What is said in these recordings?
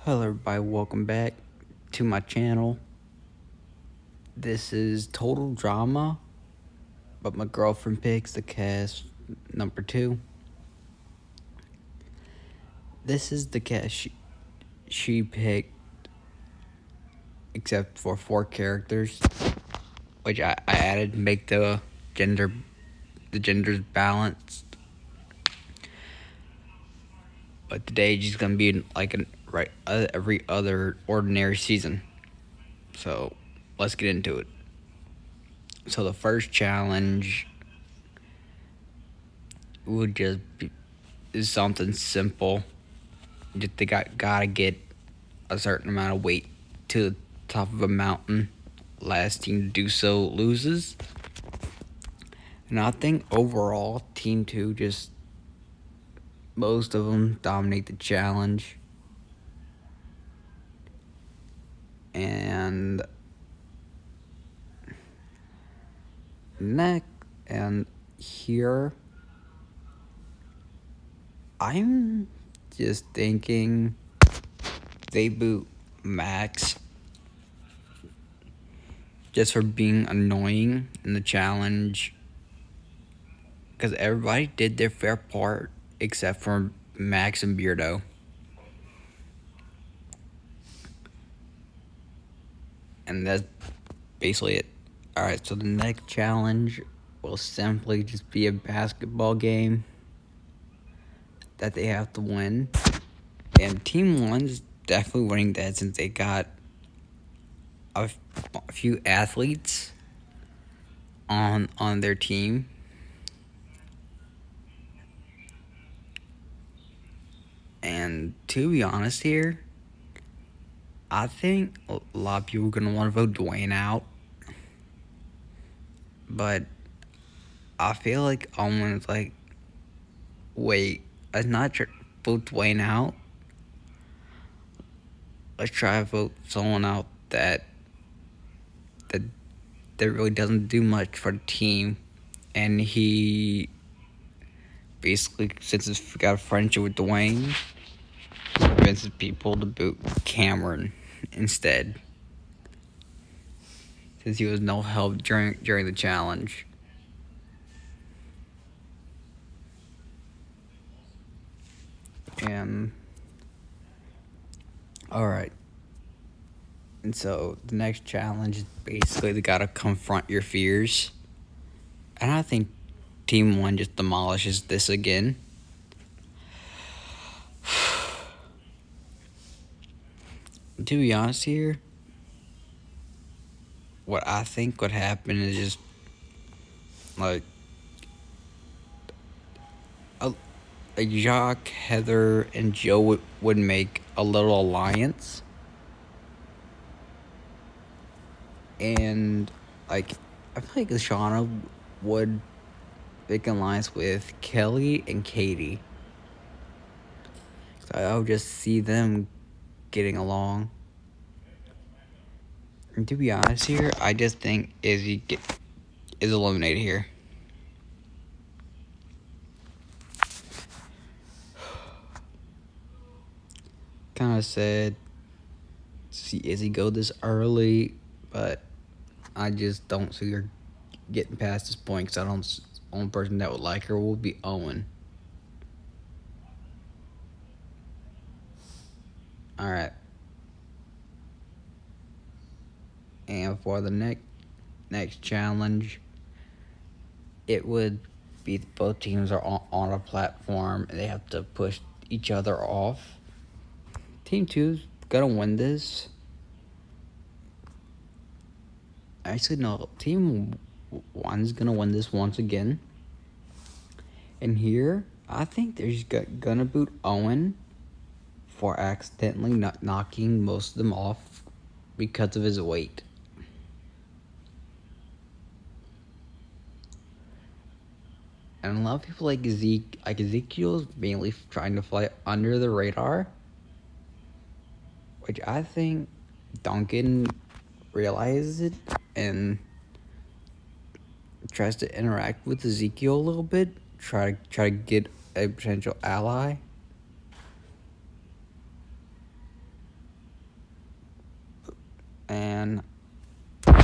Hello everybody, welcome back to my channel. This is Total Drama, but my girlfriend picks the cast number 2. This is the cast she picked, except for 4 characters, which I added to make the genders balanced. But today just gonna be like every other ordinary season. So let's get into it. So the first challenge would just be is something simple. Just they gotta get a certain amount of weight to the top of a mountain. Last team to do so loses. And I think overall, Team 2 just most of them dominate the challenge. And here I'm just thinking they boot Max just for being annoying in the challenge, because everybody did their fair part except for Max and Beardo. And that's basically it. Alright, so the next challenge will simply just be a basketball game that they have to win. And Team 1's definitely winning that since they got a few athletes on their team. And to be honest here, I think a lot of people are going to want to vote Dwayne out. But I feel like Owen's like, wait, let's not vote Dwayne out. Let's try to vote someone out that really doesn't do much for the team. And he basically, since he's got a friendship with Dwayne, convinces people to boot Cameron instead, since he was no help during the challenge. And alright. And so the next challenge is basically they gotta confront your fears. And I think Team 1 just demolishes this again. To be honest here, what I think would happen is just like Jacques, Heather, and Joe would make a little alliance. And like I feel like Shauna would make an alliance with Kelly and Katie. So I would just see them getting along. And to be honest here, I just think Izzy is eliminated here. Kind of sad to see Izzy go this early, but I just don't see her getting past this point, because the only person that would like her will be Owen. Alright. And for the next challenge, it would be both teams are on a platform and they have to push each other off. Team 2's gonna win this. Actually, no. Team 1's gonna win this once again. And here, I think they're just gonna boot Owen for accidentally knocking most of them off because of his weight. And a lot of people like Ezekiel's mainly trying to fly under the radar, which I think Duncan realizes it and tries to interact with Ezekiel a little bit, try to get a potential ally.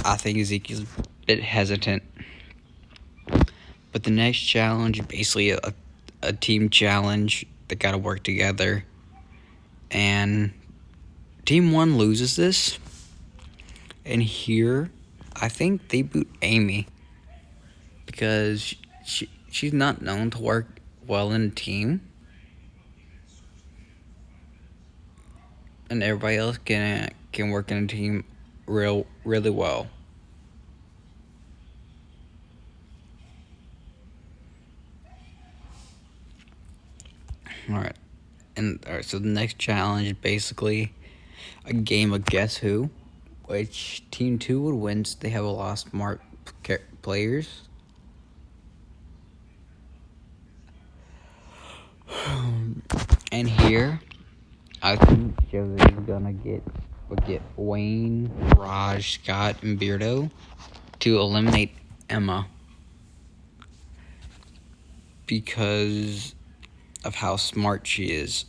I think Ezekiel's a bit hesitant. But the next challenge is basically a team challenge. They gotta work together. And Team 1 loses this. And here, I think they boot Amy. Because she's not known to work well in a team. And everybody else can work in a team really well. Alright. So the next challenge is basically a game of Guess Who, which Team 2 would win so they have a lot of smart players. And here, I think Jose's gonna get Wayne, Raj, Scott, and Beardo to eliminate Emma because of how smart she is.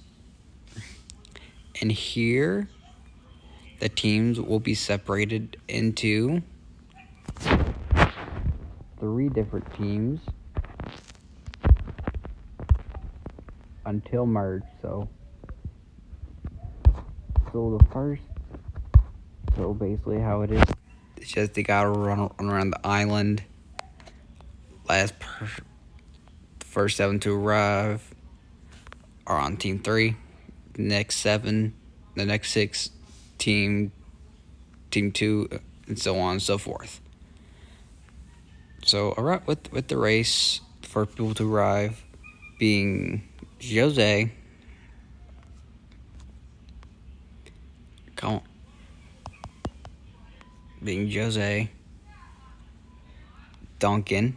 And here, the teams will be separated into 3 different teams until merge. So basically how it is, it's just they gotta run around the island. First 7 to arrive are on Team 3. The next 6, Team 2, and so on and so forth. So, alright, with the race, the first people to arrive being Jose. Being Jose. Duncan.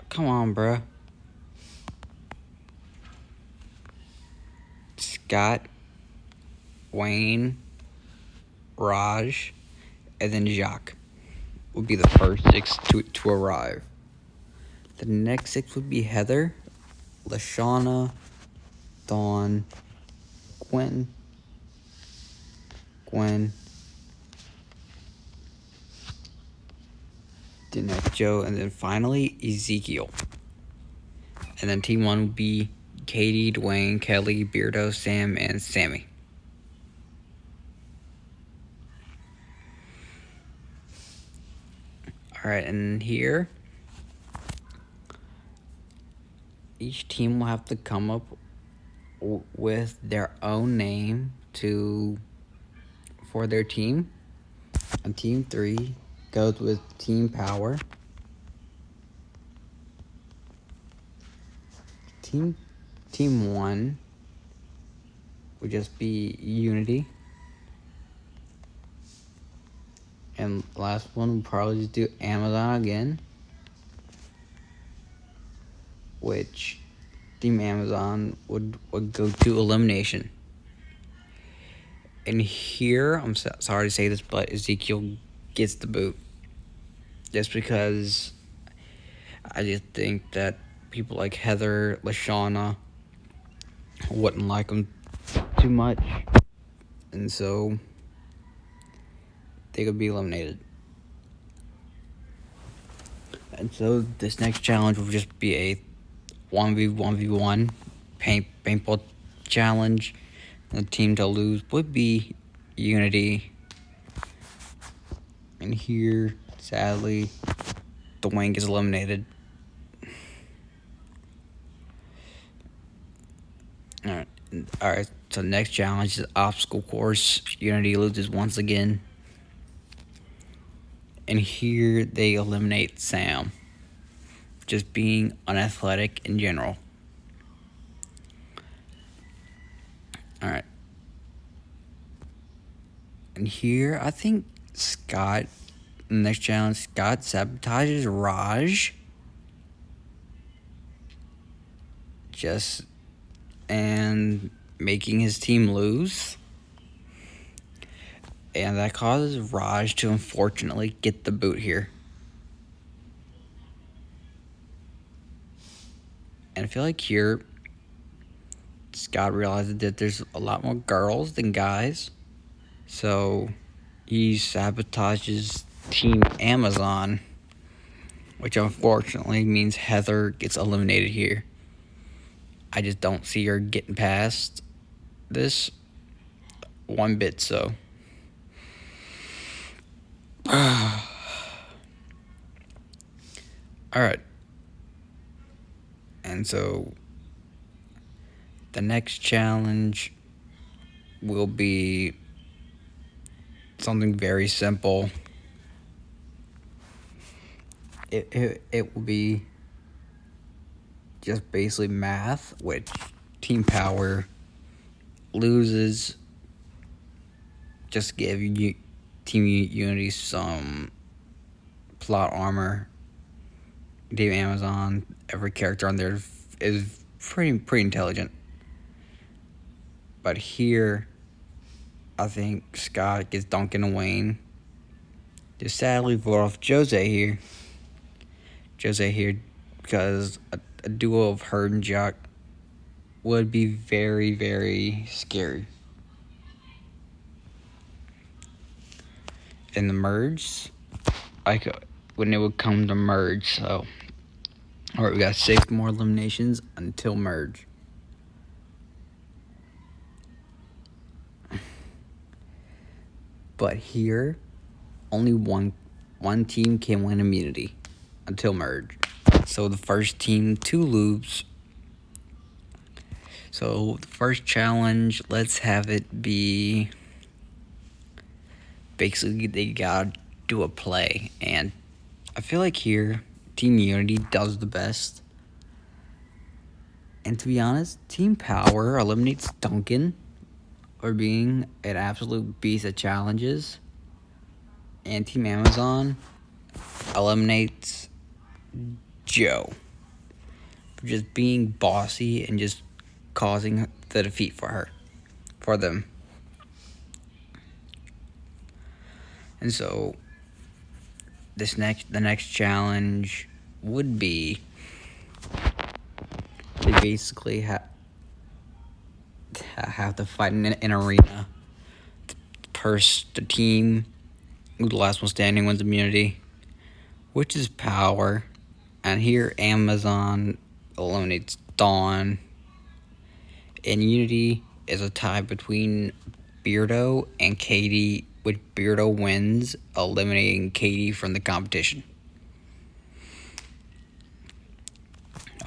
Come on, bruh. Scott, Wayne, Raj, and then Jacques would be the first 6 to arrive. The next 6 would be Heather, Lashana, Dawn, Gwen, the next Joe, and then finally Ezekiel. And then Team 1 would be Katie, Dwayne, Kelly, Beardo, Sam, and Sammy. Alright, and here, each team will have to come up with their own name for their team. And Team 3 goes with Team Power. Team 1 would just be Unity. And last one would probably just do Amazon again, which Team Amazon would go to elimination. And here, I'm sorry to say this, but Ezekiel gets the boot. Just because I just think that people like Heather, Lashana wouldn't like him too much. And so they could be eliminated. And so this next challenge will just be a 1v1 paintball challenge. The team to lose would be Unity. And here, sadly, Dwayne gets eliminated. Alright, so the next challenge is obstacle course. Unity loses once again. And here they eliminate Sam, just being unathletic in general. Alright. And here, I think Scott, in the next challenge, Scott sabotages Raj. And making his team lose. And that causes Raj to unfortunately get the boot here. And I feel like here, Scott realizes that there's a lot more girls than guys, so he sabotages Team Amazon, which unfortunately means Heather gets eliminated here. I just don't see her getting past this one bit, so. Alright. And so the next challenge will be something very simple. It will be just basically math, which Team Power loses. Just give you Team Unity some plot armor. Team Amazon, every character on there is pretty intelligent. But here, I think Scott gets Duncan and Wayne. Just sadly vote off Jose here. Jose here because a duo of her and Jock would be very, very scary. In the merge, when it would come to merge, so. Alright, we got 6 more eliminations until merge. But here, only one team can win immunity until merge. So the first team to lose. So the first challenge, let's have it be basically they gotta do a play. And I feel like here, Team Unity does the best. And to be honest, Team Power eliminates Duncan for being an absolute beast at challenges. And Team Amazon eliminates Joe for just being bossy and just causing the defeat for them. And so the next challenge would be they basically have to fight in an arena. The team who's the last one standing wins immunity, which is Power. And here Amazon eliminates Dawn. And Unity is a tie between Beardo and Katie, which Beardo wins, eliminating Katie from the competition.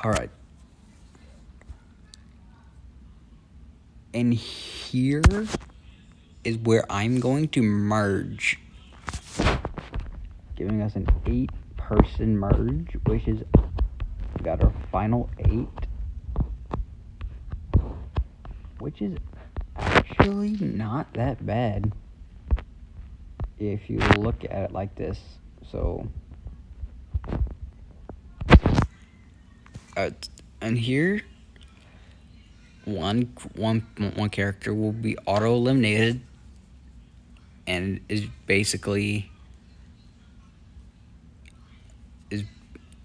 Alright. And here is where I'm going to merge, giving us an 8-person merge, which is got our final 8, which is actually not that bad if you look at it like this. So and here one character will be auto eliminated and is basically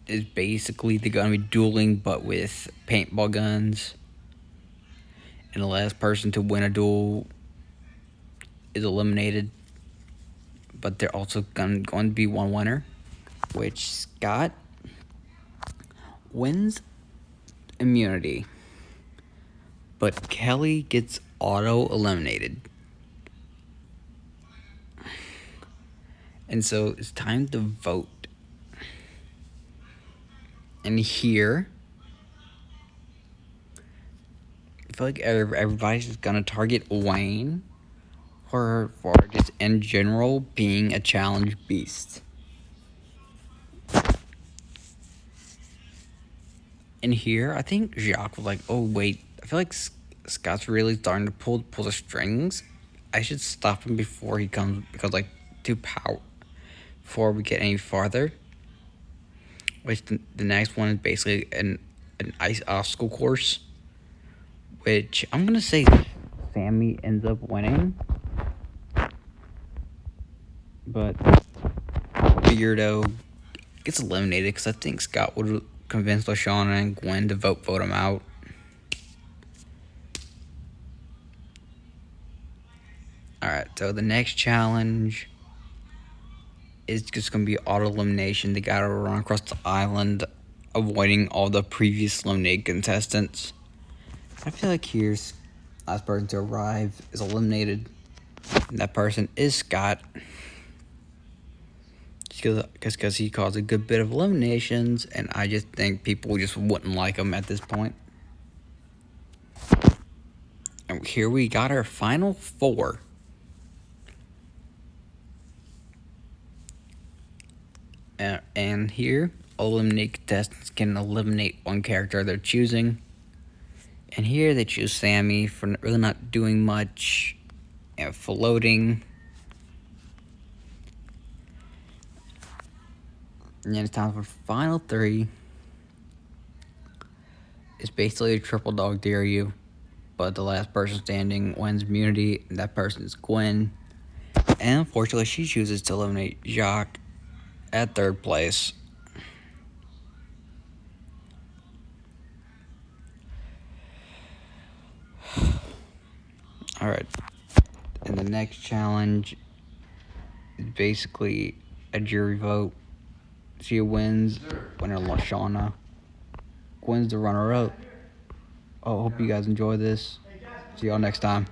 they're gonna be dueling but with paintball guns, and the last person to win a duel is eliminated. But they're also going to be one winner, which Scott wins immunity, but Kelly gets auto eliminated. And so it's time to vote. And here, I feel like everybody's just gonna target Wayne for just in general being a challenge beast. And here, I think Jacques was like, "Oh wait, I feel like Scott's really starting to pull the strings. I should stop him before he comes, because like too power before we get any farther." Which the next one is basically an ice obstacle course, which I'm gonna say Sammy ends up winning, but Beardo gets eliminated because I think Scott would convince LaShawna and Gwen to vote him out. So the next challenge is just gonna be auto elimination. They gotta run across the island, avoiding all the previous eliminated contestants. I feel like here's last person to arrive is eliminated. And that person is Scott. Because he caused a good bit of eliminations, and I just think people just wouldn't like him at this point. And here we got our final four. And here, eliminate contestants can eliminate one character they're choosing. And here they choose Sammy for really not doing much and floating. And then it's time for final three. It's basically a triple dog dare you, but the last person standing wins immunity, and that person is Gwen. And unfortunately, she chooses to eliminate Jacques at third place. Alright. And the next challenge is basically a jury vote. She wins, winner Lashana. Gwen's the runner-up. Oh, hope you guys enjoy this. See y'all next time.